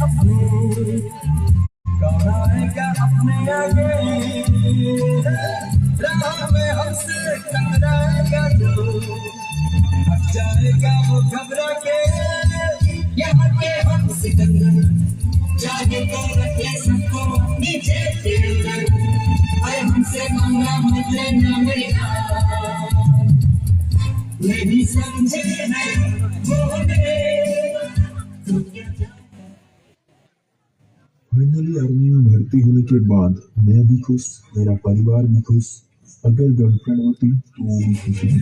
अपने, कौन आएगा अपने आगे, राह में हमसे टकराएगा जो, हट जाएगा वो घबरा के, यहाँ के हम सिकंदर, जागे तो रखे सबको नीचे के अंदर, अरे हमसे मांगा मुझे न मिला, नहीं समझे हैं वो फाइनली आर्मी में भर्ती होने के बाद मैं भी खुश, मेरा परिवार भी खुश, अगर गर्लफ्रेंड होती तो वो भी खुश होती।